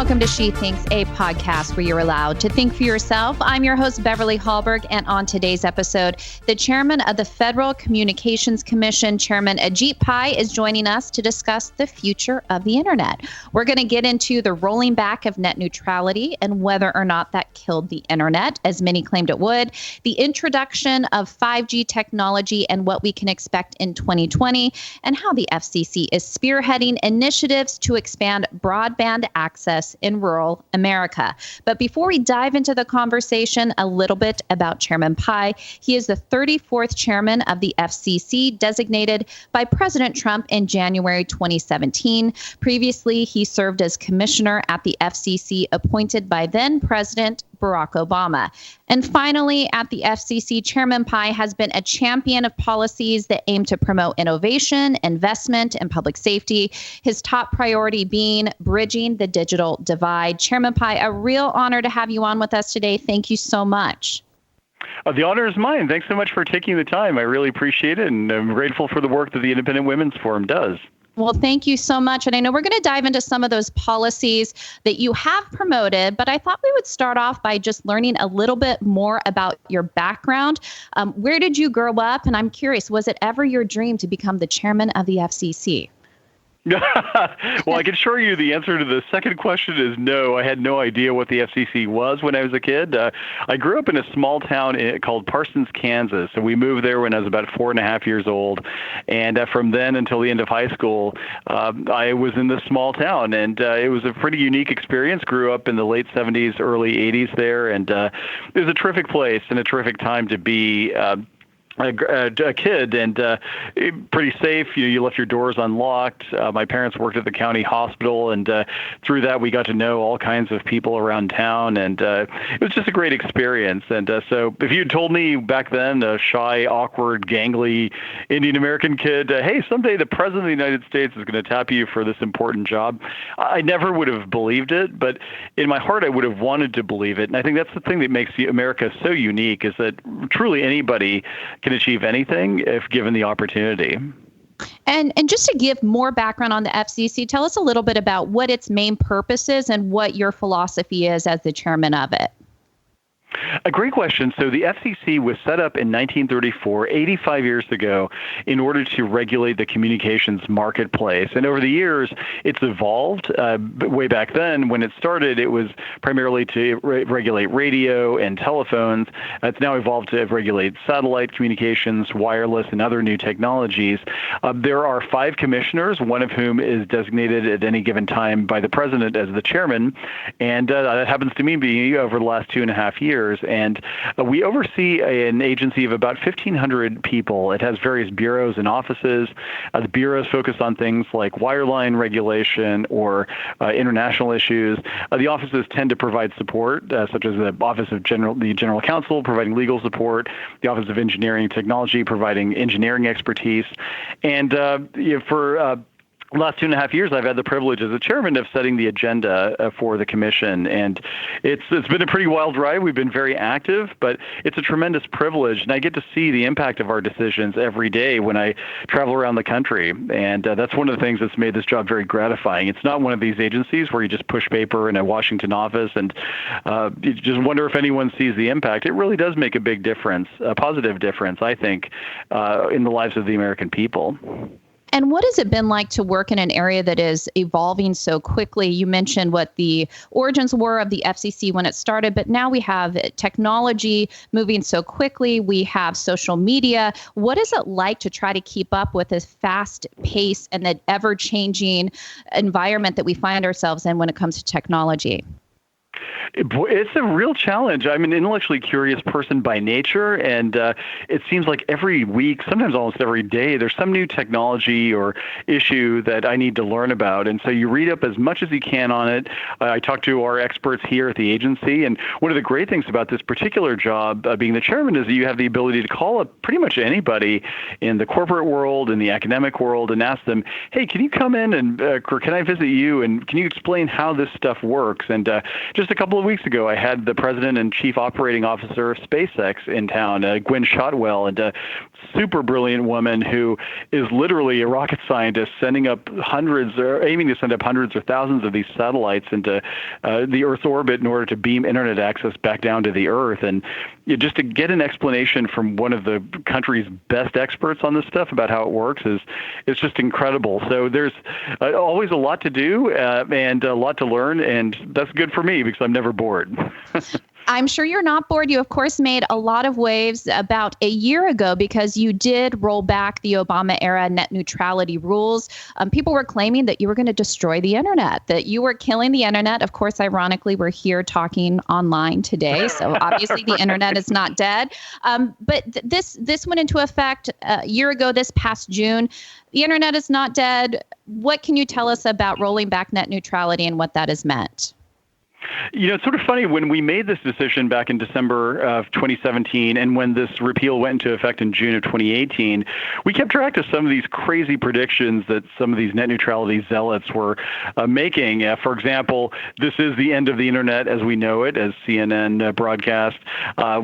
welcome to She Thinks, a podcast where you're allowed to think for yourself. I'm your host, Beverly Hallberg, and on today's episode, the chairman of the Federal Communications Commission, Chairman Ajit Pai, is joining us to discuss the future of the internet. We're going to get into the rolling back of net neutrality and whether or not that killed the internet, as many claimed it would, the introduction of 5G technology and what we can expect in 2020, and how the FCC is spearheading initiatives to expand broadband access in rural America. But before we dive into the conversation, a little bit about Chairman Pai. He is the 34th chairman of the FCC, designated by President Trump in January 2017. Previously, he served as commissioner at the FCC, appointed by then President Barack Obama. And finally, at the FCC, Chairman Pai has been a champion of policies that aim to promote innovation, investment, and public safety, his top priority being bridging the digital divide. Chairman Pai, a real honor to have you on with us today. Thank you so much. The honor is mine. Thanks so much for taking the time. I really appreciate it, and I'm grateful for the work that the Independent Women's Forum does. Well, thank you so much. And I know we're going to dive into some of those policies that you have promoted, but I thought we would start off by just learning a little bit more about your background. Where did you grow up? And I'm curious, was it ever your dream to become the chairman of the FCC? Well, I can assure you the answer to the second question is no. I had no idea what the FCC was when I was a kid. I grew up in a small town called Parsons, Kansas. So we moved there when I was about 4.5 years old. And from then until the end of high school, I was in this small town. And it was a pretty unique experience. Grew up in the late 70s, early 80s there. And it was a terrific place and a terrific time to be a kid, and pretty safe. You left your doors unlocked. My parents worked at the county hospital, and through that we got to know all kinds of people around town, and it was just a great experience. And so if you had told me back then, a shy, awkward, gangly Indian American kid, hey, someday the president of the United States is going to tap you for this important job, I never would have believed it, but in my heart I would have wanted to believe it. And I think that's the thing that makes America so unique, is that truly anybody can achieve anything if given the opportunity. And just to give more background on the FCC, tell us a little bit about what its main purpose is and what your philosophy is as the chairman of it. A great question. So the FCC was set up in 1934, 85 years ago, in order to regulate the communications marketplace. And over the years, it's evolved. Way back then, when it started, it was primarily to regulate radio and telephones. It's now evolved to regulate satellite communications, wireless, and other new technologies. There are 5 commissioners, one of whom is designated at any given time by the president as the chairman. And that happens to me over the last 2.5 years. And we oversee an agency of about 1,500 people. It has various bureaus and offices. The bureaus focus on things like wireline regulation or international issues. The offices tend to provide support, such as the Office of the General Counsel, providing legal support, the Office of Engineering and Technology, providing engineering expertise. And for the last 2.5 years, I've had the privilege as a chairman of setting the agenda for the commission, and it's been a pretty wild ride. We've been very active, but it's a tremendous privilege, and I get to see the impact of our decisions every day when I travel around the country, and that's one of the things that's made this job very gratifying. It's not one of these agencies where you just push paper in a Washington office and you just wonder if anyone sees the impact. It really does make a big difference, a positive difference, I think, in the lives of the American people. And what has it been like to work in an area that is evolving so quickly? You mentioned what the origins were of the FCC when it started, but now we have technology moving so quickly. We have social media. What is it like to try to keep up with this fast pace and the ever-changing environment that we find ourselves in when it comes to technology? It's a real challenge. I'm an intellectually curious person by nature, and it seems like every week, sometimes almost every day, there's some new technology or issue that I need to learn about. And so you read up as much as you can on it. I talk to our experts here at the agency, and one of the great things about this particular job, being the chairman, is that you have the ability to call up pretty much anybody in the corporate world, in the academic world, and ask them, hey, can you come in and or can I visit you, and can you explain how this stuff works? And just a couple couple of weeks ago, I had the president and chief operating officer of SpaceX in town, Gwynne Shotwell, and a super brilliant woman who is literally a rocket scientist aiming to send up hundreds or thousands of these satellites into the Earth's orbit in order to beam internet access back down to the Earth. And just to get an explanation from one of the country's best experts on this stuff about how it works it's just incredible. So there's always a lot to do and a lot to learn, and that's good for me because I'm never bored. I'm sure you're not bored. You, of course, made a lot of waves about a year ago because you did roll back the Obama-era net neutrality rules. People were claiming that you were going to destroy the internet, that you were killing the internet. Of course, ironically, we're here talking online today, so obviously the internet is not dead. But this went into effect a year ago, this past June. The internet is not dead. What can you tell us about rolling back net neutrality and what that has meant? It's sort of funny when we made this decision back in December of 2017 and when this repeal went into effect in June of 2018, we kept track of some of these crazy predictions that some of these net neutrality zealots were making. For example, this is the end of the internet as we know it, as CNN broadcast.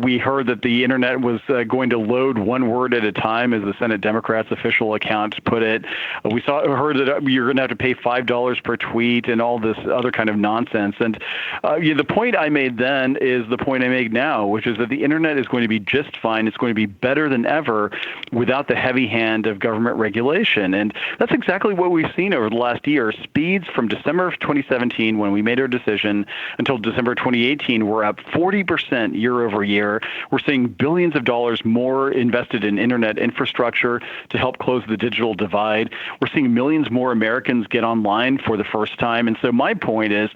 We heard that the internet was going to load one word at a time, as the Senate Democrats' official account put it. We heard that you're going to have to pay $5 per tweet and all this other kind of nonsense. And the point I made then is the point I make now, which is that the internet is going to be just fine. It's going to be better than ever without the heavy hand of government regulation. And that's exactly what we've seen over the last year. Speeds from December of 2017, when we made our decision, until December 2018 were up 40% year over year. We're seeing billions of dollars more invested in internet infrastructure to help close the digital divide. We're seeing millions more Americans get online for the first time. And so my point is,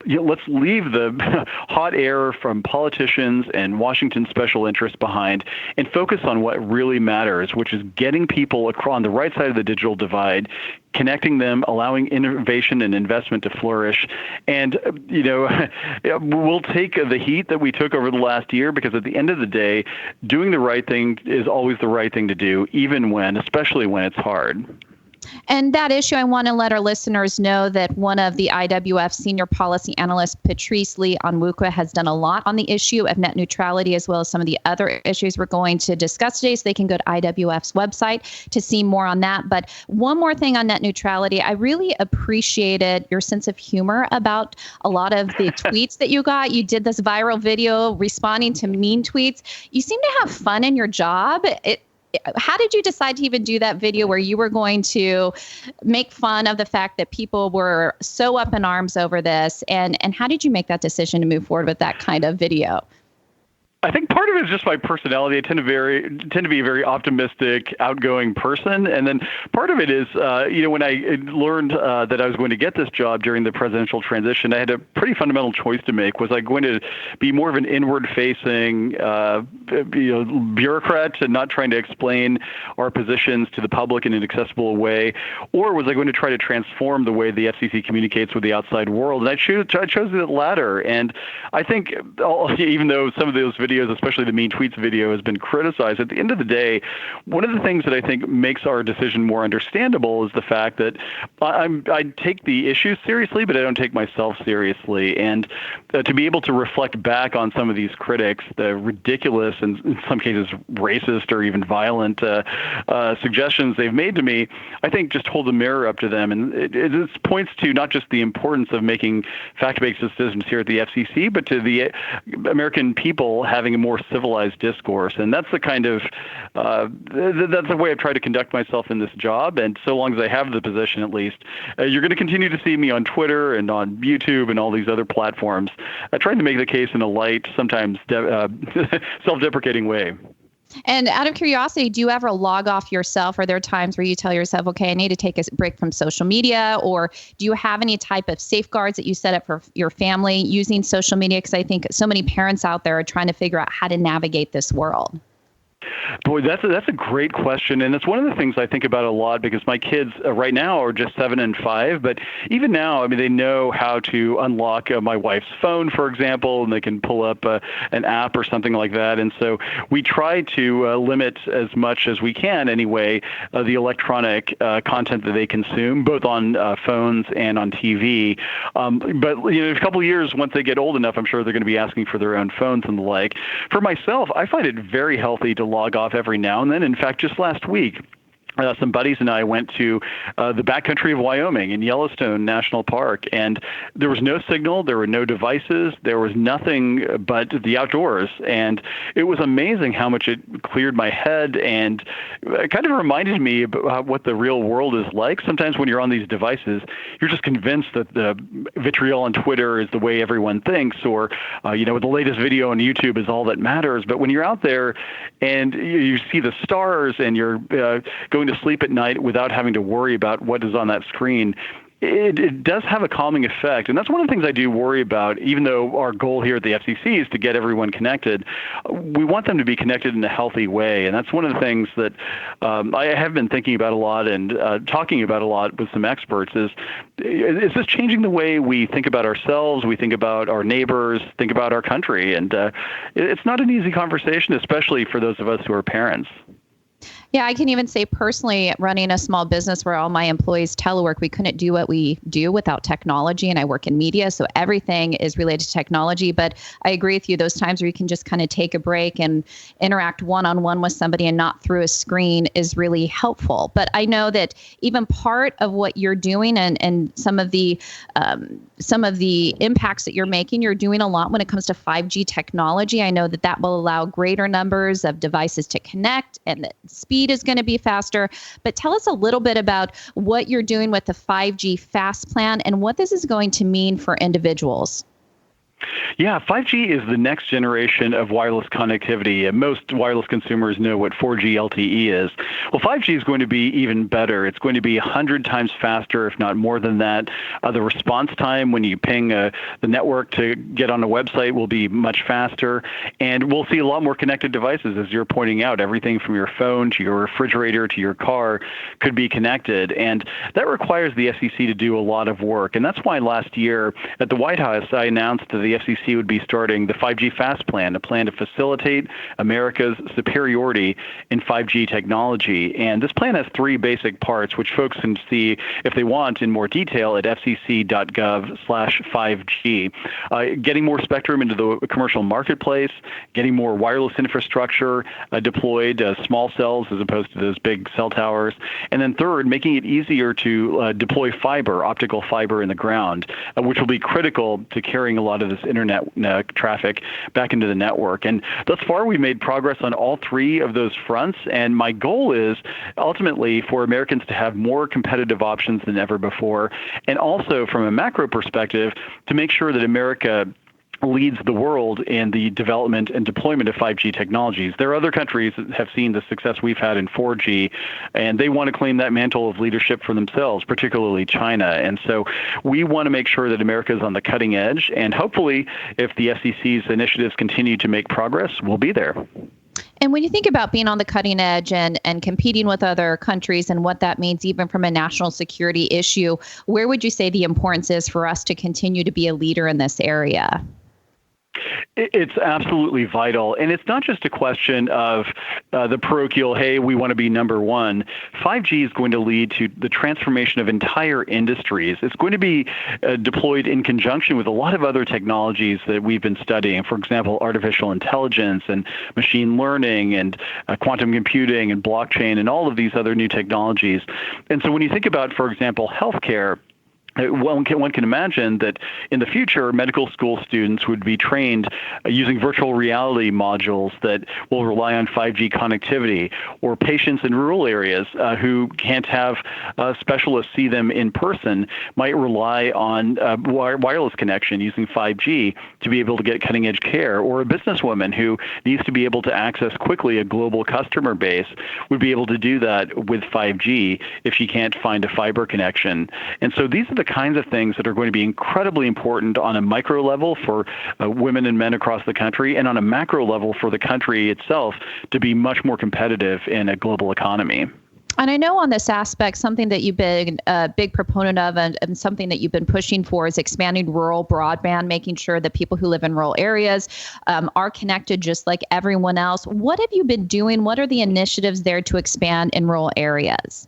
let's leave the hot air from politicians and Washington special interests behind and focus on what really matters, which is getting people on the right side of the digital divide, connecting them, allowing innovation and investment to flourish. And, we'll take the heat that we took over the last year, because at the end of the day, doing the right thing is always the right thing to do, especially when it's hard. And that issue, I want to let our listeners know that one of the IWF senior policy analysts, Patrice Lee Onwuka, has done a lot on the issue of net neutrality, as well as some of the other issues we're going to discuss today. So they can go to IWF's website to see more on that. But one more thing on net neutrality, I really appreciated your sense of humor about a lot of the tweets that you got. You did this viral video responding to mean tweets. You seem to have fun in your job. How did you decide to even do that video where you were going to make fun of the fact that people were so up in arms over this? And how did you make that decision to move forward with that kind of video? I think part of it is just my personality. I tend to be a very optimistic, outgoing person, and then part of it is, when I learned that I was going to get this job during the presidential transition, I had a pretty fundamental choice to make. Was I going to be more of an inward-facing, bureaucrat and not trying to explain our positions to the public in an accessible way, or was I going to try to transform the way the FCC communicates with the outside world? And I chose the latter. And I think, even though some of those videos, especially the mean tweets video, has been criticized, at the end of the day, one of the things that I think makes our decision more understandable is the fact that I take the issues seriously, but I don't take myself seriously. And to be able to reflect back on some of these critics, the ridiculous and in some cases racist or even violent suggestions they've made to me, I think just hold the mirror up to them. And it points to not just the importance of making fact-based decisions here at the FCC, but to the American people having a more civilized discourse. And that's the kind of, that's the way I've tried to conduct myself in this job. And so long as I have the position, at least, you're going to continue to see me on Twitter and on YouTube and all these other platforms, trying to make the case in a light, sometimes self-deprecating way. And out of curiosity, do you ever log off yourself? Are there times where you tell yourself, okay, I need to take a break from social media? Or do you have any type of safeguards that you set up for your family using social media? Because I think so many parents out there are trying to figure out how to navigate this world. Boy, that's a great question, and it's one of the things I think about a lot because my kids right now are just 7 and 5. But even now, I mean, they know how to unlock my wife's phone, for example, and they can pull up an app or something like that. And so we try to limit as much as we can, anyway, the electronic content that they consume, both on phones and on TV. But in a couple of years, once they get old enough, I'm sure they're going to be asking for their own phones and the like. For myself, I find it very healthy to log off every now and then. In fact, just last week, some buddies and I went to the backcountry of Wyoming in Yellowstone National Park, and there was no signal, there were no devices, there was nothing but the outdoors, and it was amazing how much it cleared my head and it kind of reminded me about what the real world is like. Sometimes when you're on these devices, you're just convinced that the vitriol on Twitter is the way everyone thinks, or the latest video on YouTube is all that matters. But when you're out there and you see the stars and you're going to sleep at night without having to worry about what is on that screen, it does have a calming effect. And that's one of the things I do worry about, even though our goal here at the FCC is to get everyone connected. We want them to be connected in a healthy way. And that's one of the things that I have been thinking about a lot and talking about a lot with some experts is this changing the way we think about ourselves, we think about our neighbors, think about our country? And it's not an easy conversation, especially for those of us who are parents. Yeah, I can even say personally, running a small business where all my employees telework, we couldn't do what we do without technology. And I work in media, so everything is related to technology. But I agree with you, those times where you can just kind of take a break and interact one-on-one with somebody and not through a screen is really helpful. But I know that even part of what you're doing and some of the impacts that you're making, you're doing a lot when it comes to 5G technology. I know that will allow greater numbers of devices to connect, and that speed is going to be faster. But tell us a little bit about what you're doing with the 5G Fast Plan and what this is going to mean for individuals. Yeah, 5G is the next generation of wireless connectivity. Most wireless consumers know what 4G LTE is. Well, 5G is going to be even better. It's going to be 100 times faster, if not more than that. The response time when you ping the network to get on a website will be much faster. And we'll see a lot more connected devices, as you're pointing out. Everything from your phone to your refrigerator to your car could be connected. And that requires the FCC to do a lot of work. And that's why last year at the White House, I announced that the FCC would be starting the 5G Fast Plan, a plan to facilitate America's superiority in 5G technology. And this plan has three basic parts, which folks can see if they want in more detail at fcc.gov/5G. Getting more spectrum into the commercial marketplace, getting more wireless infrastructure deployed, small cells as opposed to those big cell towers. And then third, making it easier to deploy fiber, optical fiber in the ground, which will be critical to carrying a lot of this internet traffic back into the network. And thus far, we've made progress on all three of those fronts. And my goal is ultimately for Americans to have more competitive options than ever before. And also from a macro perspective, to make sure that America leads the world in the development and deployment of 5G technologies. There are other countries that have seen the success we've had in 4G, and they want to claim that mantle of leadership for themselves, particularly China. And so we want to make sure that America is on the cutting edge, and hopefully, if the FCC's initiatives continue to make progress, we'll be there. And when you think about being on the cutting edge and competing with other countries and what that means even from a national security issue, where would you say the importance is for us to continue to be a leader in this area? It's absolutely vital. And it's not just a question of the parochial, hey, we want to be number one. 5G is going to lead to the transformation of entire industries. It's going to be deployed in conjunction with a lot of other technologies that we've been studying. For example, artificial intelligence and machine learning and quantum computing and blockchain and all of these other new technologies. And so when you think about, for example, healthcare, one can imagine that in the future, medical school students would be trained using virtual reality modules that will rely on 5G connectivity, or patients in rural areas who can't have specialists see them in person might rely on wireless connection using 5G to be able to get cutting-edge care, or a businesswoman who needs to be able to access quickly a global customer base would be able to do that with 5G if she can't find a fiber connection. And so these are the the kinds of things that are going to be incredibly important on a micro level for women and men across the country, and on a macro level for the country itself to be much more competitive in a global economy. And I know on this aspect, something that you've been a big proponent of and something that you've been pushing for is expanding rural broadband, making sure that people who live in rural areas are connected just like everyone else. What have you been doing? What are the initiatives there to expand in rural areas?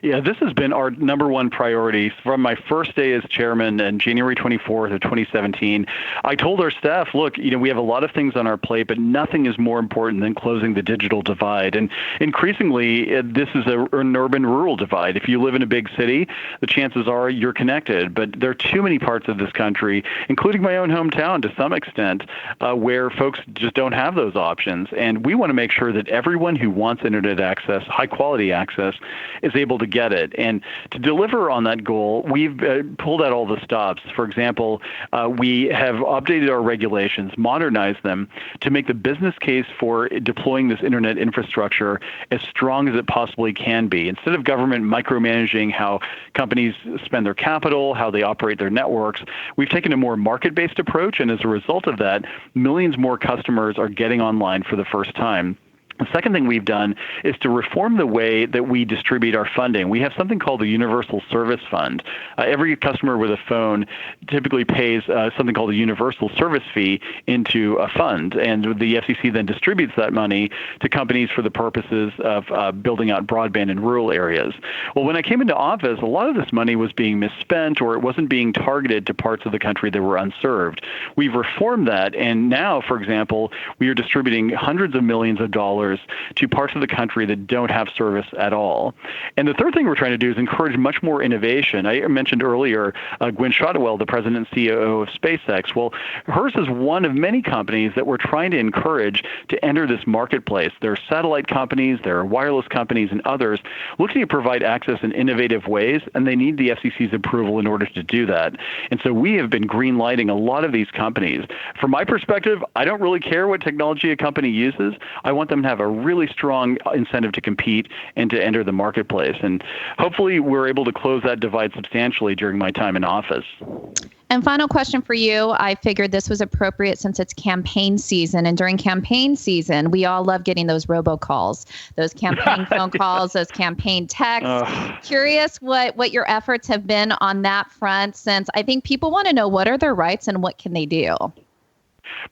Yeah, this has been our number one priority from my first day as chairman on January 24th of 2017. I told our staff, look, we have a lot of things on our plate, but nothing is more important than closing the digital divide. And increasingly, this is an urban-rural divide. If you live in a big city, the chances are you're connected. But there are too many parts of this country, including my own hometown to some extent, where folks just don't have those options. And we want to make sure that everyone who wants internet access, high-quality access, is able to get it. And to deliver on that goal, we've pulled out all the stops. For example, we have updated our regulations, modernized them to make the business case for deploying this internet infrastructure as strong as it possibly can be. Instead of government micromanaging how companies spend their capital, how they operate their networks, we've taken a more market-based approach, and as a result of that, millions more customers are getting online for the first time. The second thing we've done is to reform the way that we distribute our funding. We have something called the Universal Service Fund. Every customer with a phone typically pays something called a Universal Service Fee into a fund, and the FCC then distributes that money to companies for the purposes of building out broadband in rural areas. Well, when I came into office, a lot of this money was being misspent, or it wasn't being targeted to parts of the country that were unserved. We've reformed that, and now, for example, we are distributing hundreds of millions of dollars to parts of the country that don't have service at all. And the third thing we're trying to do is encourage much more innovation. I mentioned earlier Gwynne Shotwell, the president and CEO of SpaceX. Well, hers is one of many companies that we're trying to encourage to enter this marketplace. There are satellite companies, there are wireless companies, and others looking to provide access in innovative ways, and they need the FCC's approval in order to do that. And so we have been green-lighting a lot of these companies. From my perspective, I don't really care what technology a company uses. I want them to have a really strong incentive to compete and to enter the marketplace. And hopefully we're able to close that divide substantially during my time in office. And final question for you. I figured this was appropriate since it's campaign season. And during campaign season, we all love getting those robocalls, those campaign phone calls, those campaign texts. Curious what your efforts have been on that front, since I think people want to know what are their rights and what can they do.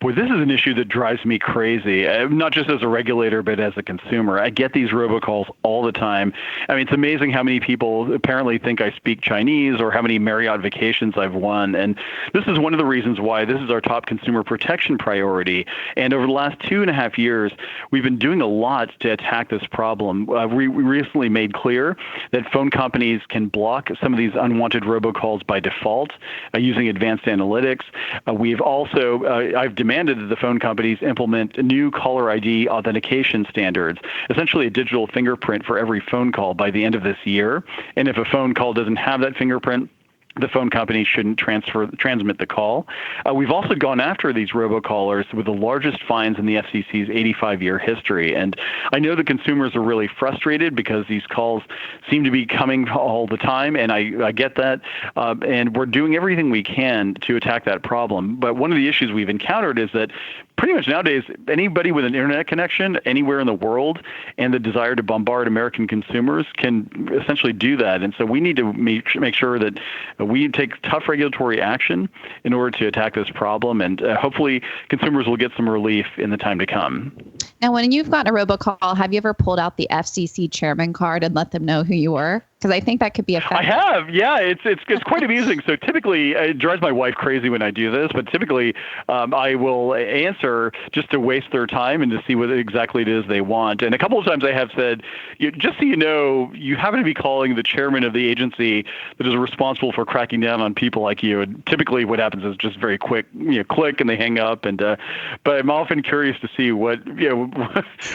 Boy, this is an issue that drives me crazy, not just as a regulator, but as a consumer. I get these robocalls all the time. I mean, it's amazing how many people apparently think I speak Chinese or how many Marriott vacations I've won. And this is one of the reasons why this is our top consumer protection priority. And over the last 2.5 years, we've been doing a lot to attack this problem. We recently made clear that phone companies can block some of these unwanted robocalls by default using advanced analytics. We've also I've demanded that the phone companies implement new caller ID authentication standards, essentially a digital fingerprint for every phone call by the end of this year. And if a phone call doesn't have that fingerprint, the phone company shouldn't transmit the call. We've also gone after these robocallers with the largest fines in the FCC's 85-year history. And I know the consumers are really frustrated because these calls seem to be coming all the time, and I get that. And we're doing everything we can to attack that problem. But one of the issues we've encountered is that pretty much nowadays, anybody with an internet connection anywhere in the world and the desire to bombard American consumers can essentially do that. And so we need to make sure that we take tough regulatory action in order to attack this problem. And hopefully consumers will get some relief in the time to come. Now, when you've gotten a robocall, have you ever pulled out the FCC Chairman Card and let them know who you were? Because I think that could be effective. I have, yeah. It's quite amusing. So typically, it drives my wife crazy when I do this, but typically I will answer just to waste their time and to see what exactly it is they want. And a couple of times I have said, just so you know, you happen to be calling the chairman of the agency that is responsible for cracking down on people like you. And typically what happens is just very quick, click and they hang up. And but I'm often curious to see what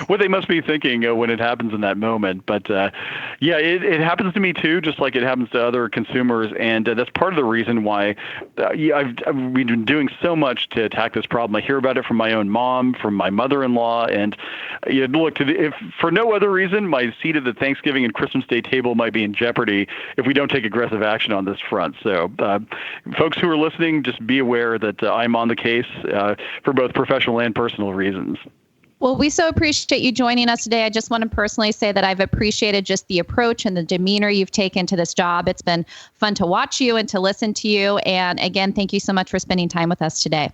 what they must be thinking when it happens in that moment. But it happens to me too, just like it happens to other consumers, and that's part of the reason why I've been doing so much to attack this problem. I hear about it from my own mom, from my mother-in-law, and look, if for no other reason, my seat at the Thanksgiving and Christmas Day table might be in jeopardy if we don't take aggressive action on this front. So, folks who are listening, just be aware that I'm on the case for both professional and personal reasons. Well, we so appreciate you joining us today. I just want to personally say that I've appreciated just the approach and the demeanor you've taken to this job. It's been fun to watch you and to listen to you. And again, thank you so much for spending time with us today.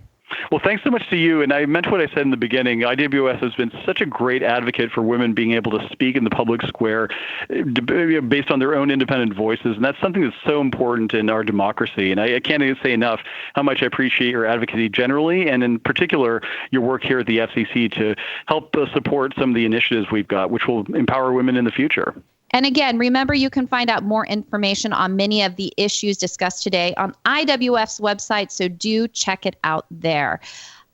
Well, thanks so much to you. And I meant what I said in the beginning. IWS has been such a great advocate for women being able to speak in the public square based on their own independent voices. And that's something that's so important in our democracy. And I can't even say enough how much I appreciate your advocacy generally, and in particular, your work here at the FCC to help support some of the initiatives we've got, which will empower women in the future. And again, remember, you can find out more information on many of the issues discussed today on IWF's website, so do check it out there.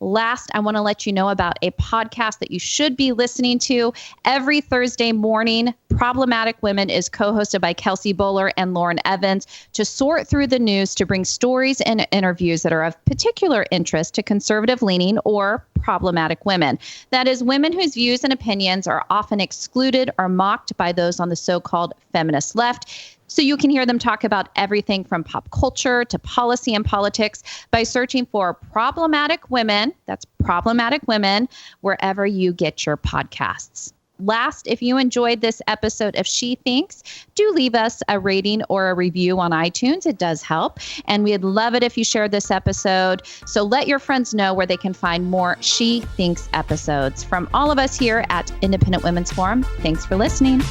Last, I want to let you know about a podcast that you should be listening to every Thursday morning. Problematic Women is co-hosted by Kelsey Bowler and Lauren Evans to sort through the news to bring stories and interviews that are of particular interest to conservative-leaning or problematic women. That is, women whose views and opinions are often excluded or mocked by those on the so-called feminist left. So you can hear them talk about everything from pop culture to policy and politics by searching for Problematic Women. That's Problematic Women, wherever you get your podcasts. Last, if you enjoyed this episode of She Thinks, do leave us a rating or a review on iTunes. It does help. And we'd love it if you shared this episode. So let your friends know where they can find more She Thinks episodes. From all of us here at Independent Women's Forum, thanks for listening.